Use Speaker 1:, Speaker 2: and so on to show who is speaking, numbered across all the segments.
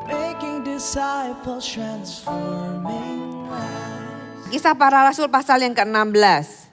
Speaker 1: making disciples, transforming lives.
Speaker 2: Kisah Para Rasul pasal yang ke-16.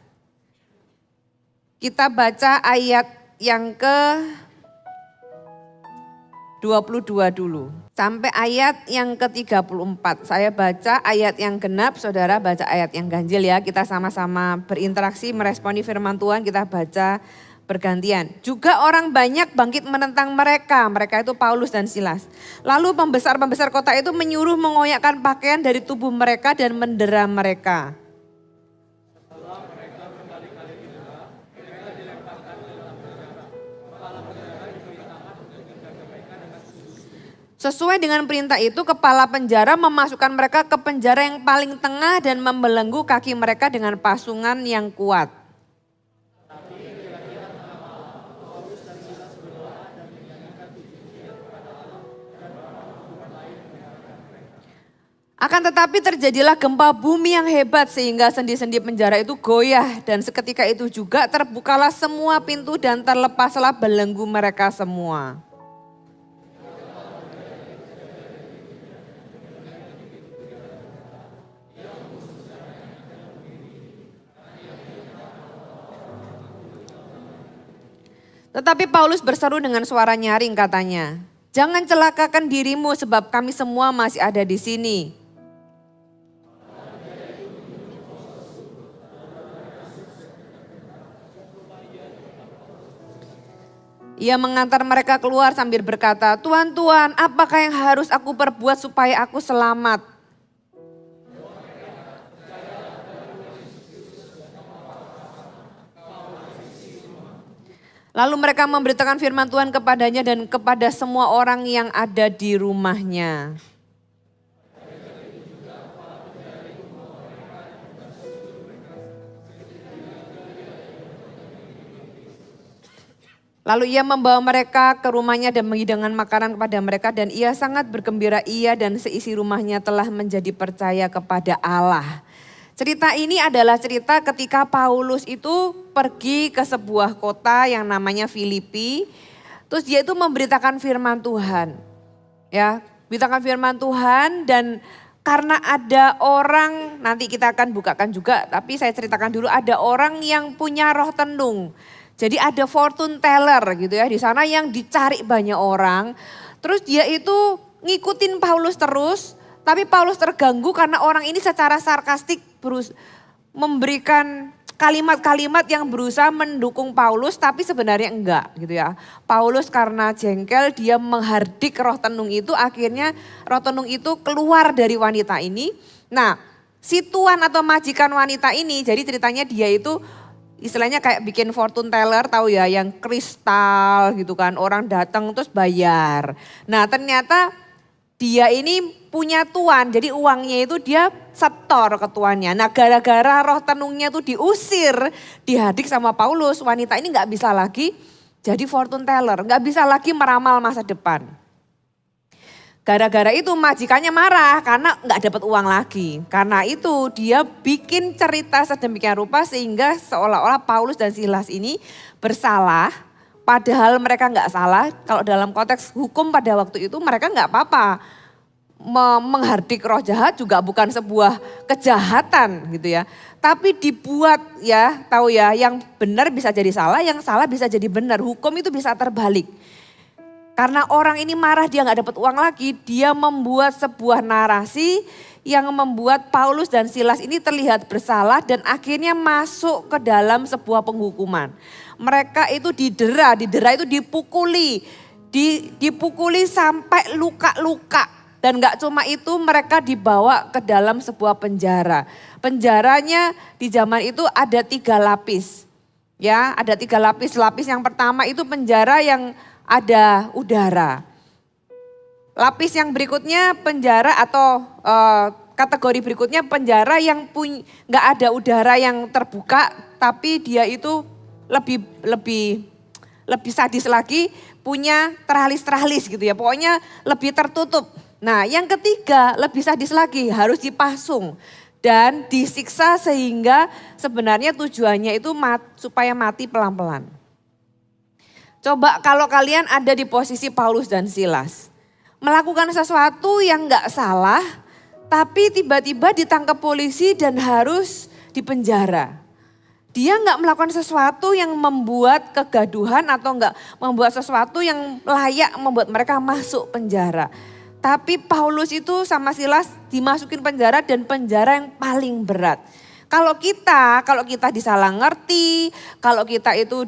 Speaker 2: Kita baca ayat yang ke-22 dulu. Sampai ayat yang ke-34. Saya baca ayat yang genap, saudara baca ayat yang ganjil ya. Kita sama-sama berinteraksi, meresponi firman Tuhan, kita baca bergantian. Juga orang banyak bangkit menentang mereka. Mereka itu Paulus dan Silas. Lalu pembesar-pembesar kota itu menyuruh mengoyakkan pakaian dari tubuh mereka dan mendera mereka. Sesuai dengan perintah itu, kepala penjara memasukkan mereka ke penjara yang paling tengah dan membelenggu kaki mereka dengan pasungan yang kuat. Akan tetapi terjadilah gempa bumi yang hebat sehingga sendi-sendi penjara itu goyah dan seketika itu juga terbukalah semua pintu dan terlepaslah belenggu mereka semua. Tetapi Paulus berseru dengan suara nyaring katanya, "Jangan celakakan dirimu sebab kami semua masih ada di sini." Ia mengantar mereka keluar sambil berkata, "Tuhan, Tuhan, apakah yang harus aku perbuat supaya aku selamat?" Lalu mereka memberitakan firman Tuhan kepadanya dan kepada semua orang yang ada di rumahnya. Lalu ia membawa mereka ke rumahnya dan menghidangkan makanan kepada mereka dan ia sangat bergembira, ia dan seisi rumahnya telah menjadi percaya kepada Allah. Cerita ini adalah cerita ketika Paulus itu pergi ke sebuah kota yang namanya Filipi. Terus dia itu memberitakan firman Tuhan. Ya, beritakan firman Tuhan dan karena ada orang, nanti kita akan bukakan juga, tapi saya ceritakan dulu ada orang yang punya roh tenung. Jadi ada fortune teller gitu ya di sana yang dicari banyak orang. Terus dia itu ngikutin Paulus terus, tapi Paulus terganggu karena orang ini secara sarkastik memberikan kalimat-kalimat yang berusaha mendukung Paulus tapi sebenarnya enggak gitu ya. Paulus karena jengkel dia menghardik roh tenung itu, akhirnya roh tenung itu keluar dari wanita ini. Nah, si tuan atau majikan wanita ini, jadi ceritanya dia itu istilahnya kayak bikin fortune teller tahu ya, yang kristal gitu kan, orang datang terus bayar. Nah ternyata dia ini punya tuan, jadi uangnya itu dia setor ke tuannya. Nah gara-gara roh tenungnya itu diusir, dihadik sama Paulus, wanita ini gak bisa lagi jadi fortune teller, gak bisa lagi meramal masa depan. Gara-gara itu majikannya marah karena nggak dapat uang lagi. Karena itu dia bikin cerita sedemikian rupa sehingga seolah-olah Paulus dan Silas ini bersalah. Padahal mereka nggak salah. Kalau dalam konteks hukum pada waktu itu mereka nggak apa-apa. Menghardik roh jahat juga bukan sebuah kejahatan gitu ya. Tapi dibuat ya, tahu ya, yang benar bisa jadi salah, yang salah bisa jadi benar. Hukum itu bisa terbalik. Karena orang ini marah dia gak dapat uang lagi, dia membuat sebuah narasi yang membuat Paulus dan Silas ini terlihat bersalah dan akhirnya masuk ke dalam sebuah penghukuman. Mereka itu didera itu dipukuli, dipukuli sampai luka-luka. Dan gak cuma itu, mereka dibawa ke dalam sebuah penjara. Penjaranya di zaman itu ada 3 lapis. Ya, ada 3 lapis. Lapis yang pertama itu penjara yang ada udara. Lapis yang berikutnya penjara atau kategori berikutnya penjara yang nggak ada udara yang terbuka, tapi dia itu lebih sadis lagi, punya teralis gitu ya. Pokoknya lebih tertutup. Nah, yang ketiga lebih sadis lagi, harus dipasung dan disiksa sehingga sebenarnya tujuannya itu supaya mati pelan-pelan. Coba kalau kalian ada di posisi Paulus dan Silas. melakukan sesuatu yang gak salah, tapi tiba-tiba ditangkap polisi dan harus dipenjara. Dia gak melakukan sesuatu yang membuat kegaduhan atau gak membuat sesuatu yang layak membuat mereka masuk penjara. Tapi Paulus itu sama Silas dimasukin penjara dan penjara yang paling berat. Kalau kita disalah ngerti, kalau kita itu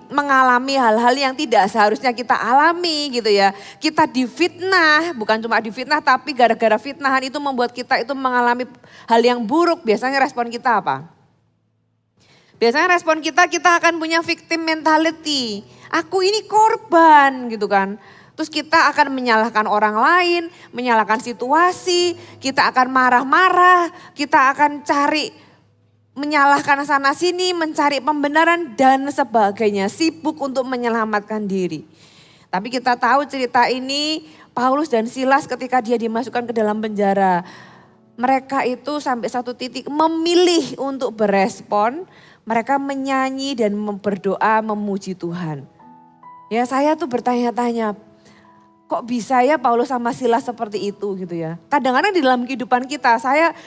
Speaker 2: mengalami hal-hal yang tidak seharusnya kita alami gitu ya. Kita difitnah, bukan cuma difitnah tapi gara-gara fitnahan itu membuat kita itu mengalami hal yang buruk. Biasanya respon kita apa? Biasanya respon kita akan punya victim mentality. Aku ini korban gitu kan. Terus kita akan menyalahkan orang lain, menyalahkan situasi, kita akan marah-marah, kita akan cari menyalahkan sana sini, mencari pembenaran dan sebagainya. Sibuk untuk menyelamatkan diri. Tapi kita tahu cerita ini Paulus dan Silas ketika dia dimasukkan ke dalam penjara. Mereka itu sampai satu titik memilih untuk berespon. Mereka menyanyi dan berdoa memuji Tuhan. Ya saya tuh bertanya-tanya, kok bisa ya Paulus sama Silas seperti itu gitu ya. Kadang-kadang di dalam kehidupan kita,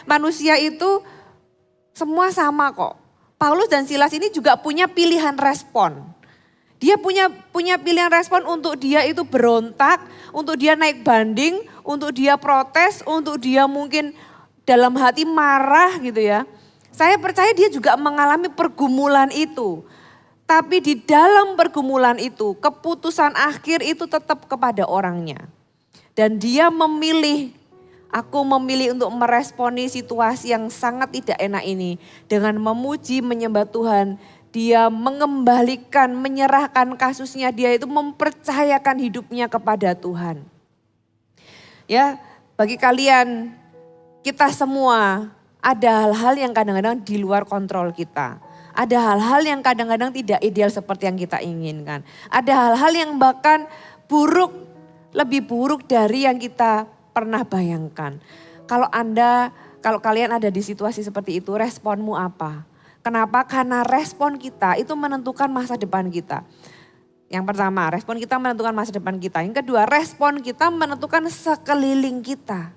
Speaker 2: manusia itu semua sama kok. Paulus dan Silas ini juga punya pilihan respon. Dia punya pilihan respon untuk dia itu berontak, untuk dia naik banding, untuk dia protes, untuk dia mungkin dalam hati marah gitu ya. Saya percaya dia juga mengalami pergumulan itu. Tapi di dalam pergumulan itu, keputusan akhir itu tetap kepada orangnya. Dan dia memilih, aku memilih untuk meresponi situasi yang sangat tidak enak ini. Dengan memuji, menyembah Tuhan, dia mengembalikan, menyerahkan kasusnya, dia itu mempercayakan hidupnya kepada Tuhan. Ya, bagi kalian, kita semua ada hal-hal yang kadang-kadang di luar kontrol kita. Ada hal-hal yang kadang-kadang tidak ideal seperti yang kita inginkan. Ada hal-hal yang bahkan buruk, lebih buruk dari yang kita pernah bayangkan. Kalau kalian ada di situasi seperti itu, responmu apa? Kenapa? Karena respon kita itu menentukan masa depan kita. Yang pertama, respon kita menentukan masa depan kita. Yang kedua, respon kita menentukan sekeliling kita.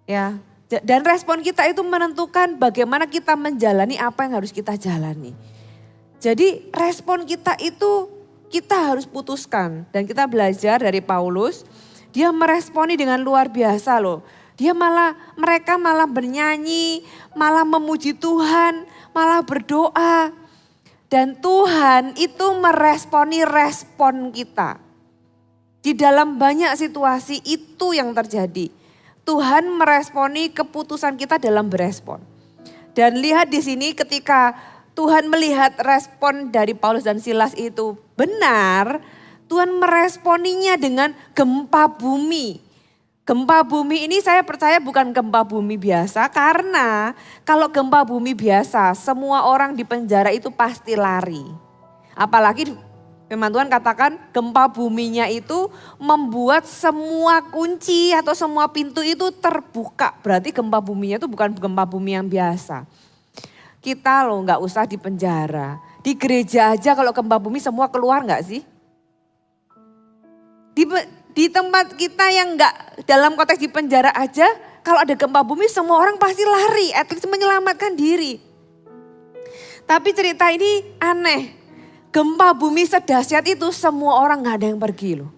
Speaker 2: Ya. Dan respon kita itu menentukan bagaimana kita menjalani apa yang harus kita jalani. Jadi respon kita itu kita harus putuskan. Dan kita belajar dari Paulus, dia meresponi dengan luar biasa loh. Mereka malah bernyanyi, malah memuji Tuhan, malah berdoa. Dan Tuhan itu meresponi respon kita. Di dalam banyak situasi itu yang terjadi. Tuhan meresponi keputusan kita dalam berespon. Dan lihat di sini ketika Tuhan melihat respon dari Paulus dan Silas itu benar, Tuhan meresponinya dengan gempa bumi. Gempa bumi ini saya percaya bukan gempa bumi biasa, karena kalau gempa bumi biasa semua orang di penjara itu pasti lari. Apalagi firman Tuhan katakan gempa buminya itu membuat semua kunci atau semua pintu itu terbuka. Berarti gempa buminya itu bukan gempa bumi yang biasa. Kita loh nggak usah di penjara. Di gereja aja kalau gempa bumi semua keluar nggak sih? Di tempat kita yang nggak dalam konteks di penjara aja, kalau ada gempa bumi semua orang pasti lari, at least menyelamatkan diri. Tapi cerita ini aneh. Gempa bumi sedahsyat itu semua orang gak ada yang pergi loh.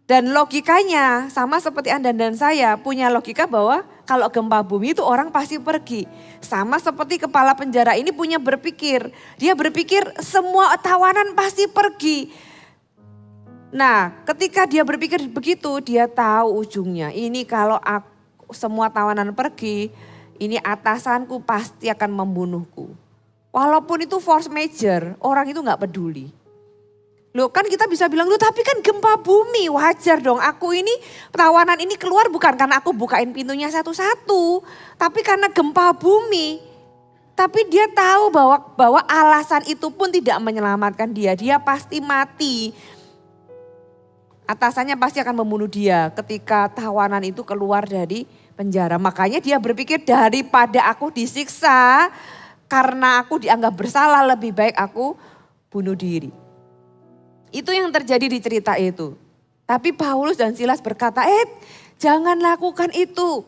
Speaker 2: Dan logikanya sama seperti Anda dan saya punya logika bahwa kalau gempa bumi itu orang pasti pergi. Sama seperti kepala penjara ini punya berpikir. Dia berpikir semua tawanan pasti pergi. Nah ketika dia berpikir begitu dia tahu ujungnya. Ini kalau semua tawanan pergi, ini atasanku pasti akan membunuhku. Walaupun itu force major, orang itu gak peduli. Loh kan kita bisa bilang, loh tapi kan gempa bumi, wajar dong. Aku ini, tawanan ini keluar bukan karena aku bukain pintunya satu-satu. Tapi karena gempa bumi. Tapi dia tahu bahwa alasan itu pun tidak menyelamatkan dia. Dia pasti mati. Atasannya pasti akan membunuh dia ketika tawanan itu keluar dari penjara. Makanya dia berpikir daripada aku disiksa, karena aku dianggap bersalah lebih baik aku bunuh diri. Itu yang terjadi di cerita itu. Tapi Paulus dan Silas berkata, jangan lakukan itu.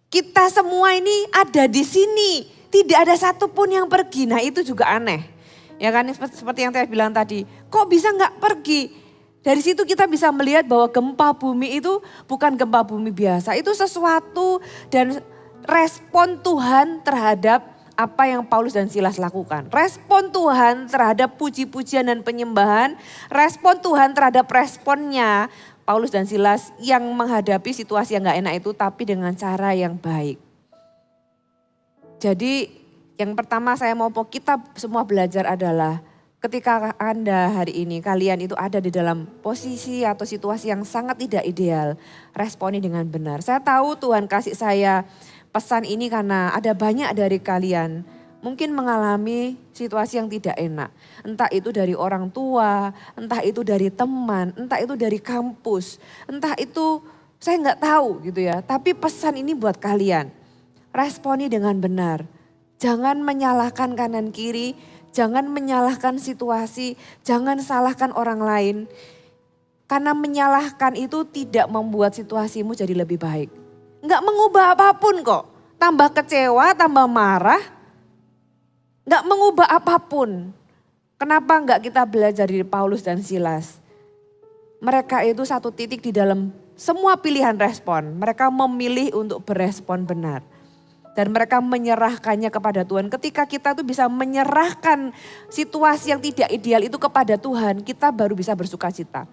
Speaker 2: Kita semua ini ada di sini. Tidak ada satupun yang pergi. Nah itu juga aneh. Ya kan seperti yang saya bilang tadi. Kok bisa nggak pergi? Dari situ kita bisa melihat bahwa gempa bumi itu bukan gempa bumi biasa. Itu sesuatu dan respon Tuhan terhadap apa yang Paulus dan Silas lakukan. Respon Tuhan terhadap puji-pujian dan penyembahan. Respon Tuhan terhadap responnya Paulus dan Silas yang menghadapi situasi yang gak enak itu tapi dengan cara yang baik. Jadi yang pertama saya mau kita semua belajar adalah ketika Anda hari ini kalian itu ada di dalam posisi atau situasi yang sangat tidak ideal. Responi dengan benar. Saya tahu Tuhan kasih saya pesan ini karena ada banyak dari kalian mungkin mengalami situasi yang tidak enak. Entah itu dari orang tua, entah itu dari teman, entah itu dari kampus, entah itu saya nggak tahu gitu ya. Tapi pesan ini buat kalian, responi dengan benar. Jangan menyalahkan kanan kiri, jangan menyalahkan situasi, jangan salahkan orang lain. Karena menyalahkan itu tidak membuat situasimu jadi lebih baik. Enggak mengubah apapun kok. Tambah kecewa, tambah marah. Enggak mengubah apapun. Kenapa enggak kita belajar dari Paulus dan Silas? Mereka itu satu titik di dalam semua pilihan respon. Mereka memilih untuk berespon benar. Dan mereka menyerahkannya kepada Tuhan. Ketika kita tuh bisa menyerahkan situasi yang tidak ideal itu kepada Tuhan, kita baru bisa bersuka cita.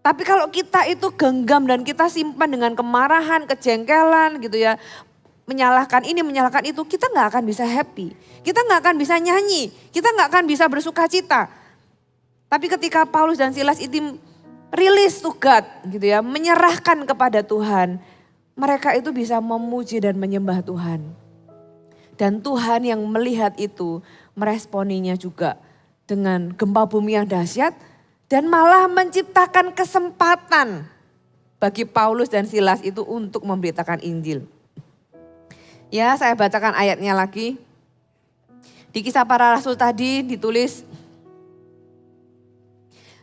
Speaker 2: Tapi kalau kita itu genggam dan kita simpan dengan kemarahan, kejengkelan gitu ya. Menyalahkan ini, menyalahkan itu, kita gak akan bisa happy. Kita gak akan bisa nyanyi, kita gak akan bisa bersuka cita. Tapi ketika Paulus dan Silas itu release to God gitu ya. Menyerahkan kepada Tuhan. Mereka itu bisa memuji dan menyembah Tuhan. Dan Tuhan yang melihat itu meresponinya juga dengan gempa bumi yang dahsyat. Dan malah menciptakan kesempatan bagi Paulus dan Silas itu untuk memberitakan Injil. Ya, saya bacakan ayatnya lagi. Di Kisah Para Rasul tadi ditulis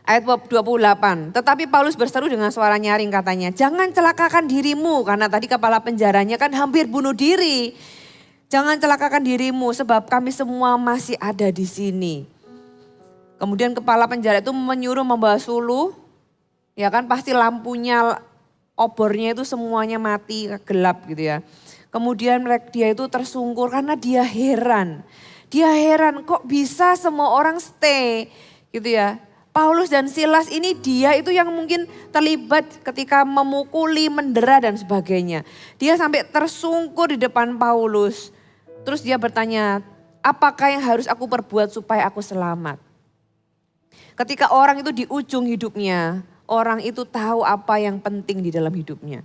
Speaker 2: ayat 28. Tetapi Paulus berseru dengan suara nyaring katanya, jangan celakakan dirimu karena tadi kepala penjaranya kan hampir bunuh diri. Jangan celakakan dirimu sebab kami semua masih ada di sini. Kemudian kepala penjara itu menyuruh membawa suluh, ya kan pasti lampunya, obornya itu semuanya mati, gelap gitu ya. Kemudian dia itu tersungkur karena dia heran. Dia heran kok bisa semua orang stay gitu ya. Paulus dan Silas ini dia itu yang mungkin terlibat ketika memukuli, mendera dan sebagainya. Dia sampai tersungkur di depan Paulus. Terus dia bertanya, apakah yang harus aku perbuat supaya aku selamat? Ketika orang itu di ujung hidupnya, orang itu tahu apa yang penting di dalam hidupnya.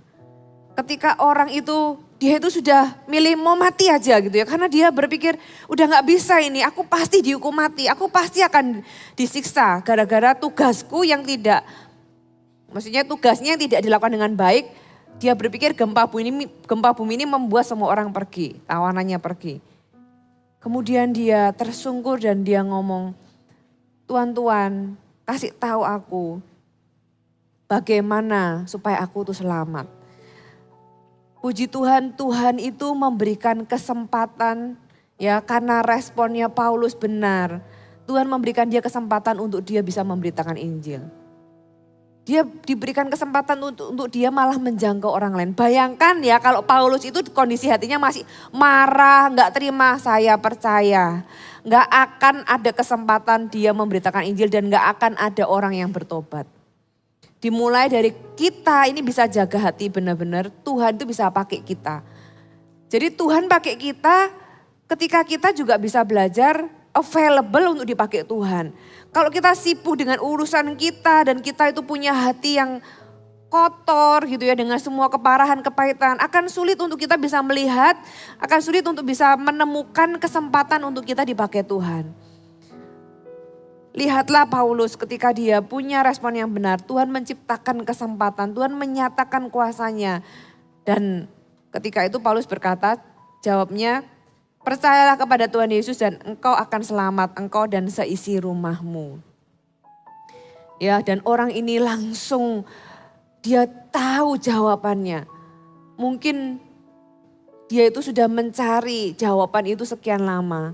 Speaker 2: Ketika orang itu, dia itu sudah milih mau mati aja gitu ya. Karena dia berpikir udah gak bisa ini, aku pasti dihukum mati. Aku pasti akan disiksa gara-gara tugasku yang tidak, maksudnya tugasnya yang tidak dilakukan dengan baik. Dia berpikir gempa bumi ini membuat semua orang pergi, tawanannya pergi. Kemudian dia tersungkur dan dia ngomong, Tuhan, kasih tahu aku bagaimana supaya aku tuh selamat. Puji Tuhan, Tuhan itu memberikan kesempatan ya karena responnya Paulus benar. Tuhan memberikan dia kesempatan untuk dia bisa memberitakan Injil. Dia diberikan kesempatan untuk dia malah menjangkau orang lain. Bayangkan ya kalau Paulus itu kondisi hatinya masih marah, gak terima, saya percaya. Gak akan ada kesempatan dia memberitakan Injil dan gak akan ada orang yang bertobat. Dimulai dari kita ini bisa jaga hati benar-benar, Tuhan itu bisa pakai kita. Jadi Tuhan pakai kita ketika kita juga bisa belajar available untuk dipakai Tuhan. Kalau kita sibuk dengan urusan kita dan kita itu punya hati yang kotor gitu ya dengan semua keparahan, kepahitan, akan sulit untuk kita bisa melihat, akan sulit untuk bisa menemukan kesempatan untuk kita dipakai Tuhan. Lihatlah Paulus ketika dia punya respon yang benar, Tuhan menciptakan kesempatan, Tuhan menyatakan kuasanya. Dan ketika itu Paulus berkata, jawabnya, percayalah kepada Tuhan Yesus dan engkau akan selamat, engkau dan seisi rumahmu. Ya, dan orang ini langsung Dia tahu jawabannya. Mungkin dia itu sudah mencari jawaban itu sekian lama.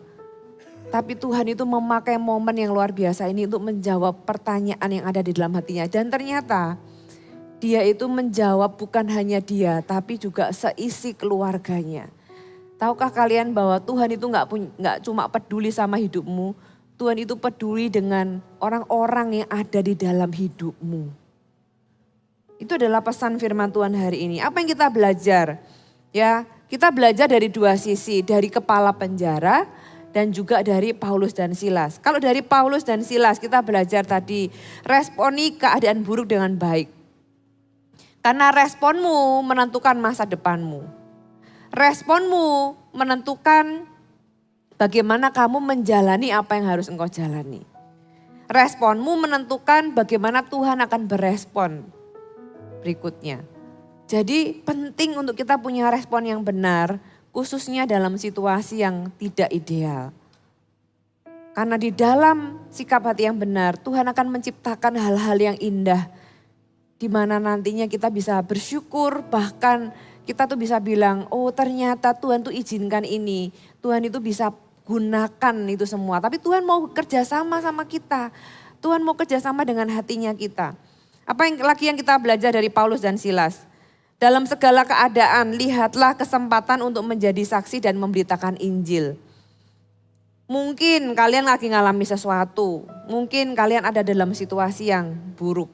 Speaker 2: Tapi Tuhan itu memakai momen yang luar biasa ini untuk menjawab pertanyaan yang ada di dalam hatinya. Dan ternyata dia itu menjawab bukan hanya dia, tapi juga seisi keluarganya. Tahukah kalian bahwa Tuhan itu nggak cuma peduli sama hidupmu, Tuhan itu peduli dengan orang-orang yang ada di dalam hidupmu. Itu adalah pesan firman Tuhan hari ini. Apa yang kita belajar? Ya, kita belajar dari dua sisi, dari kepala penjara dan juga dari Paulus dan Silas. Kalau dari Paulus dan Silas kita belajar tadi, responi keadaan buruk dengan baik. Karena responmu menentukan masa depanmu. Responmu menentukan bagaimana kamu menjalani apa yang harus engkau jalani. Responmu menentukan bagaimana Tuhan akan berespon berikutnya. Jadi penting untuk kita punya respon yang benar, khususnya dalam situasi yang tidak ideal. Karena di dalam sikap hati yang benar, Tuhan akan menciptakan hal-hal yang indah. Di mana nantinya kita bisa bersyukur, bahkan kita tuh bisa bilang, oh ternyata Tuhan tuh izinkan ini. Tuhan itu bisa gunakan itu semua. Tapi Tuhan mau kerjasama sama kita. Tuhan mau kerjasama dengan hatinya kita. Apa yang lagi yang kita belajar dari Paulus dan Silas? Dalam segala keadaan, lihatlah kesempatan untuk menjadi saksi dan memberitakan Injil. Mungkin kalian lagi ngalami sesuatu. Mungkin kalian ada dalam situasi yang buruk.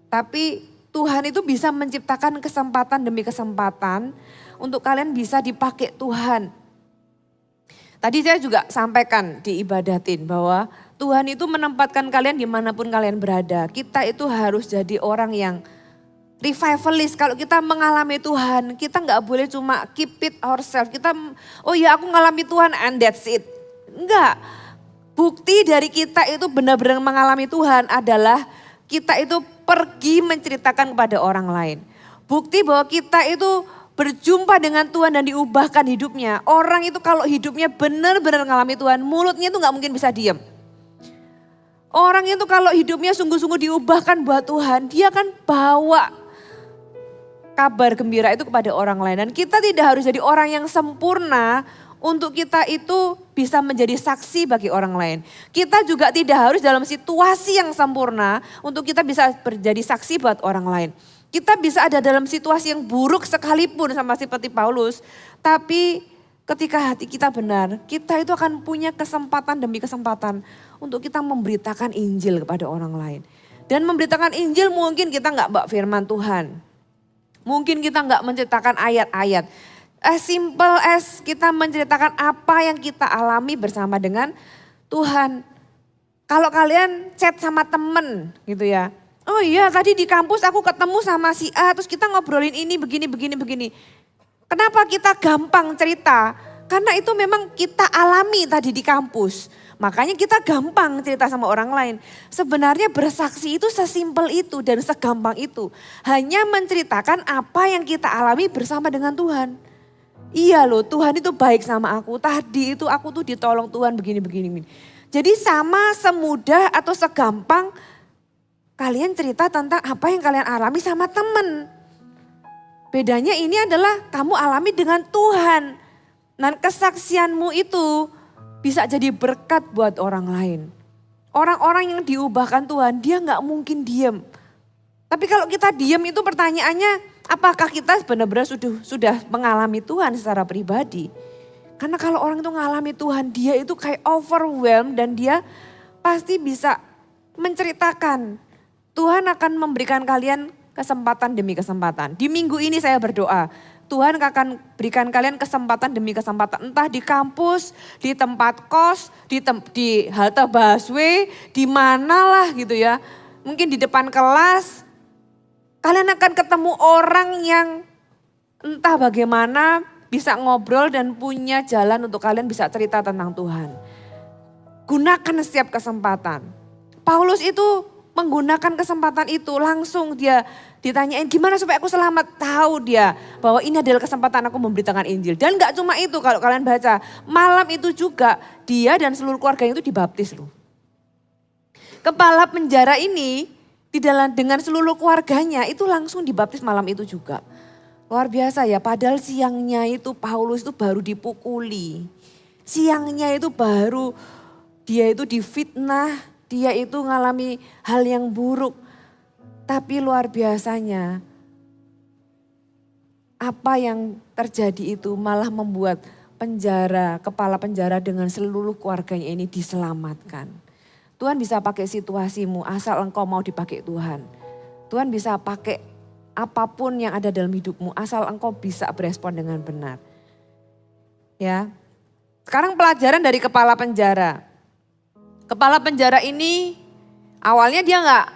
Speaker 2: Tapi Tuhan itu bisa menciptakan kesempatan demi kesempatan untuk kalian bisa dipakai Tuhan. Tadi saya juga sampaikan di ibadatin bahwa Tuhan itu menempatkan kalian dimanapun kalian berada. Kita itu harus jadi orang yang revivalist. Kalau kita mengalami Tuhan, kita nggak boleh cuma keep it ourselves. Kita, oh ya aku mengalami Tuhan and that's it. Enggak. Bukti dari kita itu benar-benar mengalami Tuhan adalah kita itu pergi menceritakan kepada orang lain. Bukti bahwa kita itu berjumpa dengan Tuhan dan diubahkan hidupnya. Orang itu kalau hidupnya benar-benar mengalami Tuhan, mulutnya itu nggak mungkin bisa diam. Orang itu kalau hidupnya sungguh-sungguh diubahkan buat Tuhan, dia akan bawa kabar gembira itu kepada orang lain. Dan kita tidak harus jadi orang yang sempurna untuk kita itu bisa menjadi saksi bagi orang lain. Kita juga tidak harus dalam situasi yang sempurna untuk kita bisa menjadi saksi buat orang lain. Kita bisa ada dalam situasi yang buruk sekalipun sama seperti Paulus. Tapi ketika hati kita benar, kita itu akan punya kesempatan demi kesempatan untuk kita memberitakan Injil kepada orang lain. Dan memberitakan Injil mungkin kita nggak bawa firman Tuhan. Mungkin kita nggak menceritakan ayat-ayat. As simple as kita menceritakan apa yang kita alami bersama dengan Tuhan. Kalau kalian chat sama temen gitu ya. Oh iya tadi di kampus aku ketemu sama si A terus kita ngobrolin ini begini. Kenapa kita gampang cerita? Karena itu memang kita alami tadi di kampus. Makanya kita gampang cerita sama orang lain. Sebenarnya bersaksi itu sesimpel itu dan segampang itu. Hanya menceritakan apa yang kita alami bersama dengan Tuhan. Iya loh Tuhan itu baik sama aku. Tadi itu aku tuh ditolong Tuhan begini. Jadi sama semudah atau segampang kalian cerita tentang apa yang kalian alami sama temen. Bedanya ini adalah kamu alami dengan Tuhan. Dan kesaksianmu itu bisa jadi berkat buat orang lain. Orang-orang yang diubahkan Tuhan dia gak mungkin diem. Tapi kalau kita diem itu pertanyaannya apakah kita benar-benar sudah mengalami Tuhan secara pribadi? Karena kalau orang itu mengalami Tuhan dia itu kayak overwhelmed dan dia pasti bisa menceritakan. Tuhan akan memberikan kalian kesempatan demi kesempatan. Di minggu ini saya berdoa, Tuhan akan berikan kalian kesempatan demi kesempatan. Entah di kampus, di tempat kos, di halte busway, di manalah gitu ya. Mungkin di depan kelas, kalian akan ketemu orang yang entah bagaimana bisa ngobrol dan punya jalan untuk kalian bisa cerita tentang Tuhan. Gunakan setiap kesempatan. Paulus itu menggunakan kesempatan itu langsung dia ditanyain gimana supaya aku selamat. Tahu dia bahwa ini adalah kesempatan aku memberitakan Injil. Dan gak cuma itu kalau kalian baca. Malam itu juga dia dan seluruh keluarga itu dibaptis loh. Kepala penjara ini dengan seluruh keluarganya itu langsung dibaptis malam itu juga. Luar biasa ya, padahal siangnya itu Paulus itu baru dipukuli. Siangnya itu baru dia itu difitnah, dia itu ngalami hal yang buruk. Tapi luar biasanya apa yang terjadi itu malah membuat kepala penjara dengan seluruh keluarganya ini diselamatkan. Tuhan bisa pakai situasimu asal engkau mau dipakai Tuhan. Tuhan bisa pakai apapun yang ada dalam hidupmu asal engkau bisa berespon dengan benar. Ya. Sekarang pelajaran dari kepala penjara. Kepala penjara ini awalnya dia nggak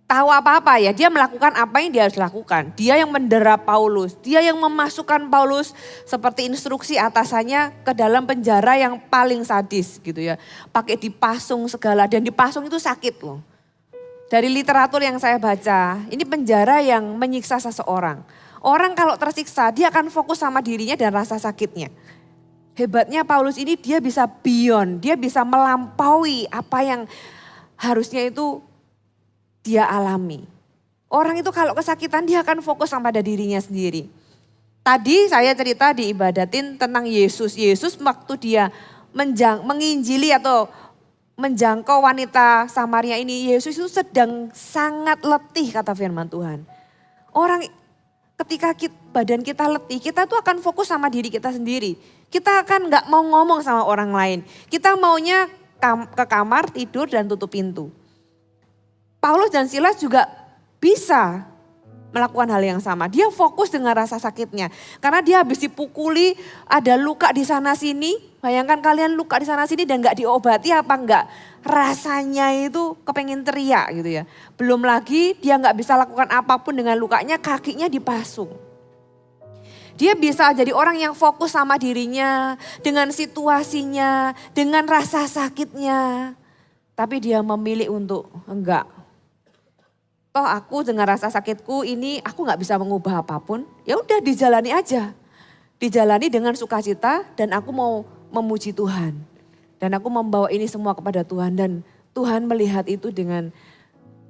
Speaker 2: tahu apa-apa ya. Dia melakukan apa yang dia harus lakukan. Dia yang mendera Paulus. Dia yang memasukkan Paulus seperti instruksi atasannya ke dalam penjara yang paling sadis gitu ya. Pakai dipasung segala dan dipasung itu sakit loh. Dari literatur yang saya baca, ini penjara yang menyiksa seseorang. Orang kalau tersiksa dia akan fokus sama dirinya dan rasa sakitnya. Hebatnya Paulus ini dia bisa beyond, dia bisa melampaui apa yang harusnya itu dia alami. Orang itu kalau kesakitan dia akan fokus pada dirinya sendiri. Tadi saya cerita di ibadatin tentang Yesus. Yesus waktu dia menginjili atau menjangkau wanita Samaria ini, Yesus itu sedang sangat letih kata firman Tuhan. Orang ketika badan kita letih, kita tuh akan fokus sama diri kita sendiri. Kita akan gak mau ngomong sama orang lain. Kita maunya ke kamar, tidur dan tutup pintu. Paulus dan Silas juga bisa melakukan hal yang sama. Dia fokus dengan rasa sakitnya. Karena dia habis dipukuli, ada luka di sana sini. Bayangkan kalian luka di sana sini dan gak diobati apa enggak. Rasanya itu kepengen teriak gitu ya. Belum lagi dia gak bisa lakukan apapun dengan lukanya, kakinya dipasung. Dia bisa jadi orang yang fokus sama dirinya, dengan situasinya, dengan rasa sakitnya. Tapi dia memilih untuk enggak. Toh aku dengan rasa sakitku ini aku gak bisa mengubah apapun. Ya udah dijalani aja. Dijalani dengan sukacita dan aku mau memuji Tuhan. Dan aku membawa ini semua kepada Tuhan. Dan Tuhan melihat itu dengan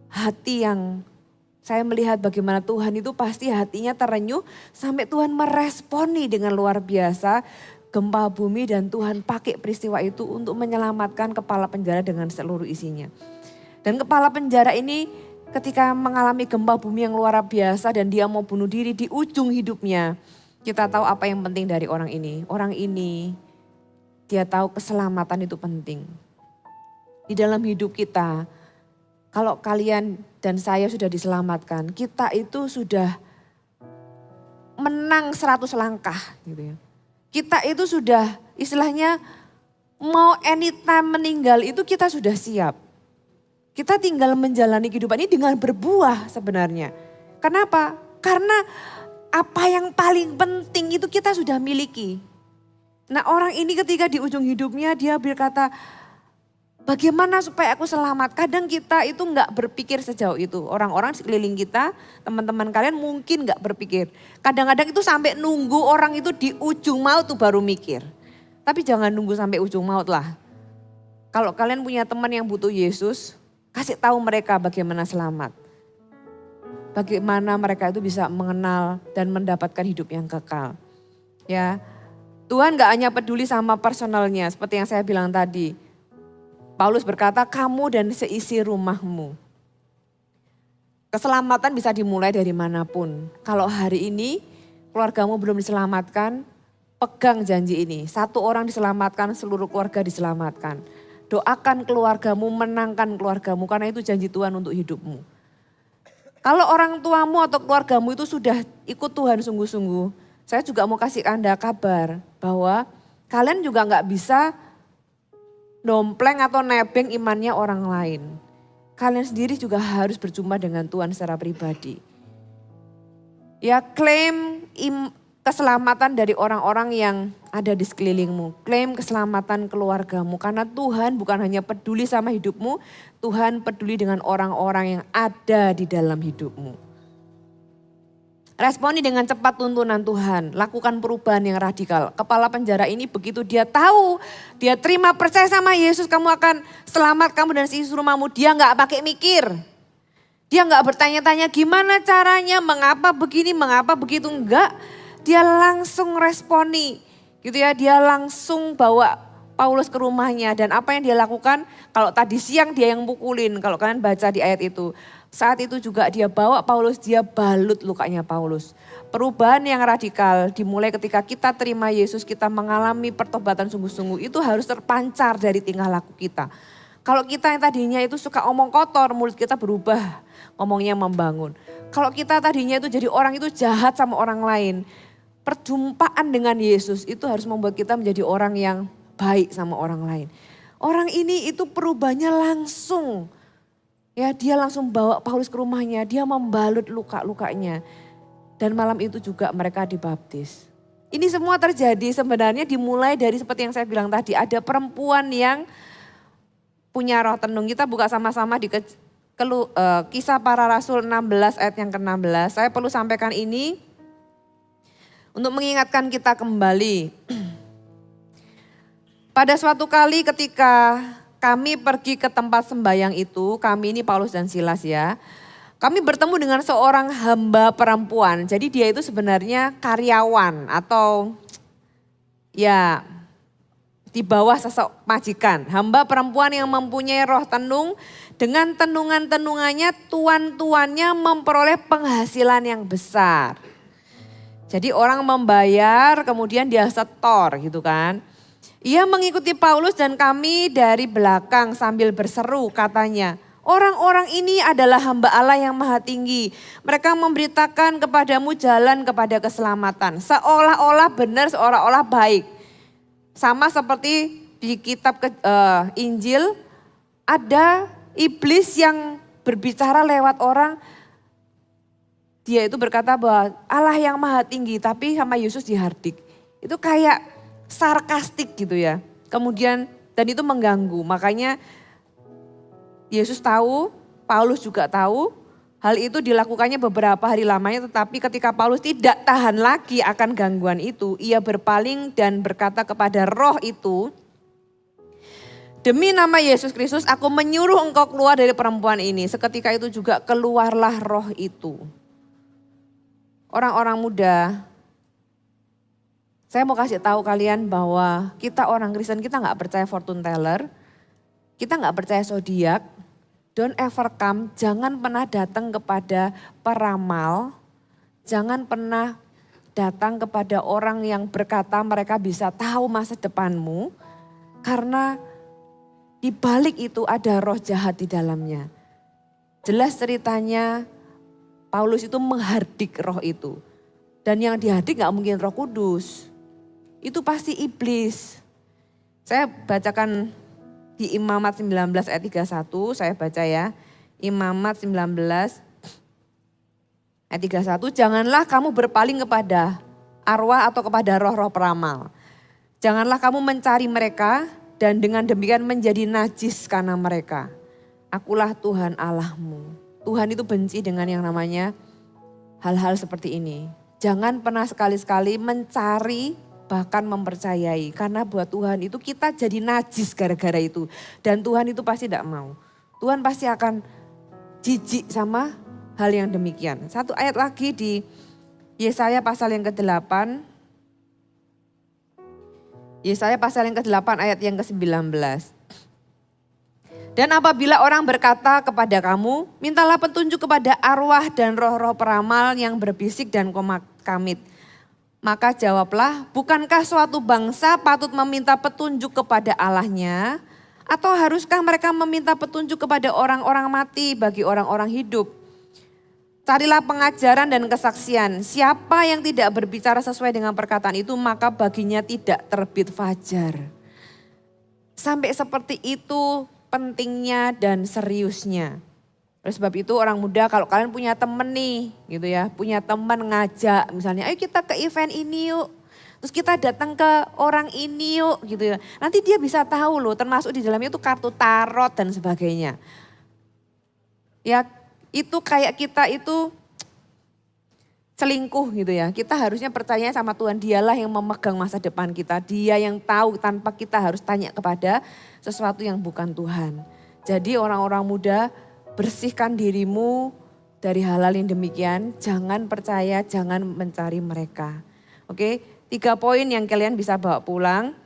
Speaker 2: hati yang saya melihat bagaimana Tuhan itu pasti hatinya terenyuh. Sampai Tuhan meresponi dengan luar biasa gempa bumi dan Tuhan pakai peristiwa itu untuk menyelamatkan kepala penjara dengan seluruh isinya. Dan kepala penjara ini ketika mengalami gempa bumi yang luar biasa dan dia mau bunuh diri di ujung hidupnya. Kita tahu apa yang penting dari orang ini. Orang ini dia tahu keselamatan itu penting. Di dalam hidup kita, kalau kalian dan saya sudah diselamatkan, kita itu sudah menang 100 langkah gitu ya. Kita itu sudah istilahnya mau anytime meninggal itu kita sudah siap. Kita tinggal menjalani kehidupan ini dengan berbuah sebenarnya. Kenapa? Karena apa yang paling penting itu kita sudah miliki. Nah orang ini ketika di ujung hidupnya dia berkata, bagaimana supaya aku selamat? Kadang kita itu gak berpikir sejauh itu. Orang-orang sekeliling kita, teman-teman kalian mungkin gak berpikir. Kadang-kadang itu sampai nunggu orang itu di ujung maut tuh baru mikir. Tapi jangan nunggu sampai ujung maut lah. Kalau kalian punya teman yang butuh Yesus, kasih tahu mereka bagaimana selamat. Bagaimana mereka itu bisa mengenal dan mendapatkan hidup yang kekal. Ya, Tuhan gak hanya peduli sama personalnya seperti yang saya bilang tadi. Paulus berkata, kamu dan seisi rumahmu. Keselamatan bisa dimulai dari manapun. Kalau hari ini keluargamu belum diselamatkan, pegang janji ini. Satu orang diselamatkan, seluruh keluarga diselamatkan. Doakan keluargamu, menangkan keluargamu karena itu janji Tuhan untuk hidupmu. Kalau orang tuamu atau keluargamu itu sudah ikut Tuhan sungguh-sungguh, saya juga mau kasih Anda kabar bahwa kalian juga gak bisa dompleng atau nebeng imannya orang lain. Kalian sendiri juga harus berjumpa dengan Tuhan secara pribadi. Ya klaim keselamatan dari orang-orang yang ada di sekelilingmu. Klaim keselamatan keluargamu karena Tuhan bukan hanya peduli sama hidupmu, Tuhan peduli dengan orang-orang yang ada di dalam hidupmu. Responi dengan cepat tuntunan Tuhan, lakukan perubahan yang radikal. Kepala penjara ini begitu dia tahu, dia terima percaya sama Yesus, kamu akan selamat kamu dan seisi rumahmu. Dia gak pakai mikir. Dia nggak bertanya-tanya gimana caranya, mengapa begini, mengapa begitu, enggak. Dia langsung responi gitu ya, dia langsung bawa Paulus ke rumahnya. Dan apa yang dia lakukan, kalau tadi siang dia yang pukulin, kalau kalian baca di ayat itu. Saat itu juga dia bawa Paulus, dia balut lukanya Paulus. Perubahan yang radikal dimulai ketika kita terima Yesus, kita mengalami pertobatan sungguh-sungguh. Itu harus terpancar dari tingkah laku kita. Kalau kita yang tadinya itu suka omong kotor, mulut kita berubah, ngomongnya membangun. Kalau kita tadinya itu jadi orang itu jahat sama orang lain, perjumpaan dengan Yesus itu harus membuat kita menjadi orang yang baik sama orang lain. Orang ini itu perubahannya langsung. Ya, dia langsung bawa Paulus ke rumahnya, dia membalut luka-lukanya. Dan malam itu juga mereka dibaptis. Ini semua terjadi sebenarnya dimulai dari seperti yang saya bilang tadi, ada perempuan yang punya roh tenung. Kita buka sama-sama di Kisah Para Rasul 16 ayat yang ke-16. Saya perlu sampaikan ini untuk mengingatkan kita kembali. Pada suatu kali ketika kami pergi ke tempat sembahyang itu, kami ini Paulus dan Silas ya. Kami bertemu dengan seorang hamba perempuan. Jadi dia itu sebenarnya karyawan atau ya di bawah sosok majikan. Hamba perempuan yang mempunyai roh tenung, dengan tenungan-tenungannya tuan-tuannya memperoleh penghasilan yang besar. Jadi orang membayar kemudian dia setor gitu kan. Ia mengikuti Paulus dan kami dari belakang sambil berseru katanya, orang-orang ini adalah hamba Allah yang maha tinggi. Mereka memberitakan kepadamu jalan kepada keselamatan. Seolah-olah benar, seolah-olah baik. Sama seperti di kitab Injil ada iblis yang berbicara lewat orang. Dia itu berkata bahwa Allah yang maha tinggi tapi sama Yesus dihardik. Itu kayak sarkastik gitu ya. Kemudian dan itu mengganggu. Makanya Yesus tahu, Paulus juga tahu. Hal itu dilakukannya beberapa hari lamanya, tetapi ketika Paulus tidak tahan lagi akan gangguan itu, ia berpaling dan berkata kepada roh itu, demi nama Yesus Kristus aku menyuruh engkau keluar dari perempuan ini. Seketika itu juga keluarlah roh itu. Orang-orang muda, saya mau kasih tahu kalian bahwa kita orang Kristen, kita gak percaya fortune teller, kita gak percaya zodiak. Don't ever come, jangan pernah datang kepada peramal, jangan pernah datang kepada orang yang berkata mereka bisa tahu masa depanmu, karena di balik itu ada roh jahat di dalamnya. Jelas ceritanya Paulus itu menghardik roh itu, dan yang dihardik gak mungkin Roh Kudus, itu pasti iblis. Saya bacakan di Imamat 19 ayat 31, saya baca ya. Imamat 19 ayat 31, janganlah kamu berpaling kepada arwah atau kepada roh-roh peramal. Janganlah kamu mencari mereka dan dengan demikian menjadi najis karena mereka. Akulah Tuhan Allahmu. Tuhan itu benci dengan yang namanya hal-hal seperti ini. Jangan pernah sekali-sekali mencari bahkan mempercayai. Karena buat Tuhan itu kita jadi najis gara-gara itu. Dan Tuhan itu pasti tidak mau. Tuhan pasti akan jijik sama hal yang demikian. Satu ayat lagi di Yesaya pasal yang ke-8. Yesaya pasal yang ke-8 ayat yang ke-19. Dan apabila orang berkata kepada kamu, mintalah petunjuk kepada arwah dan roh-roh peramal yang berbisik dan kamit. Maka jawablah, bukankah suatu bangsa patut meminta petunjuk kepada Allahnya? Atau haruskah mereka meminta petunjuk kepada orang-orang mati bagi orang-orang hidup? Carilah pengajaran dan kesaksian. Siapa yang tidak berbicara sesuai dengan perkataan itu, maka baginya tidak terbit fajar. Sampai seperti itu pentingnya dan seriusnya. Oleh sebab itu orang muda, kalau kalian punya temen nih gitu ya, punya teman ngajak misalnya, ayo kita ke event ini yuk. Terus kita datang ke orang ini yuk gitu ya. Nanti dia bisa tahu loh, termasuk di dalamnya itu kartu tarot dan sebagainya. Ya itu kayak kita itu selingkuh gitu ya. Kita harusnya percaya sama Tuhan, dialah yang memegang masa depan kita. Dia yang tahu tanpa kita harus tanya kepada sesuatu yang bukan Tuhan. Jadi orang-orang muda, bersihkan dirimu dari hal-hal yang demikian. Jangan percaya, jangan mencari mereka. Oke, 3 poin yang kalian bisa bawa pulang.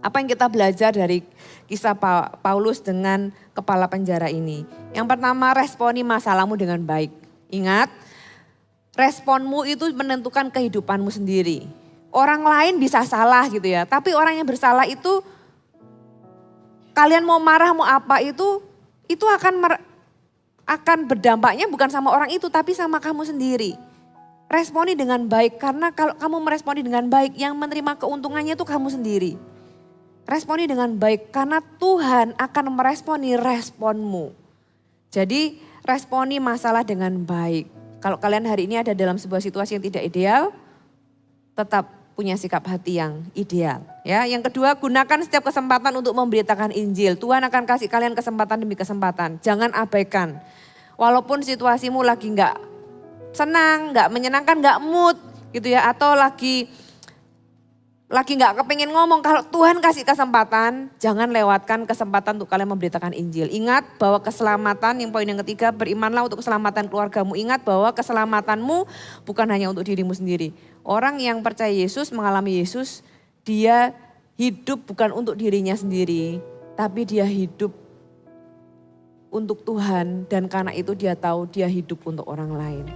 Speaker 2: Apa yang kita belajar dari kisah Paulus dengan kepala penjara ini? Yang pertama, responi masalahmu dengan baik. Ingat, responmu itu menentukan kehidupanmu sendiri. Orang lain bisa salah gitu ya, tapi orang yang bersalah itu, kalian mau marah mau apa itu akan berdampaknya bukan sama orang itu, tapi sama kamu sendiri. Responi dengan baik, karena kalau kamu meresponi dengan baik, yang menerima keuntungannya itu kamu sendiri. Responi dengan baik karena Tuhan akan meresponi responmu. Jadi responi masalah dengan baik. Kalau kalian hari ini ada dalam sebuah situasi yang tidak ideal, tetap punya sikap hati yang ideal. Ya, yang kedua, gunakan setiap kesempatan untuk memberitakan Injil. Tuhan akan kasih kalian kesempatan demi kesempatan. Jangan abaikan. Walaupun situasimu lagi nggak senang, nggak menyenangkan, nggak mood gitu ya, atau lagi nggak kepengen ngomong, kalau Tuhan kasih kesempatan, jangan lewatkan kesempatan untuk kalian memberitakan Injil. Ingat bahwa keselamatan, yang poin yang ketiga, berimanlah untuk keselamatan keluargamu. Ingat bahwa keselamatanmu bukan hanya untuk dirimu sendiri. Orang yang percaya Yesus, mengalami Yesus, dia hidup bukan untuk dirinya sendiri, tapi dia hidup untuk Tuhan, dan karena itu dia tahu dia hidup untuk orang lain.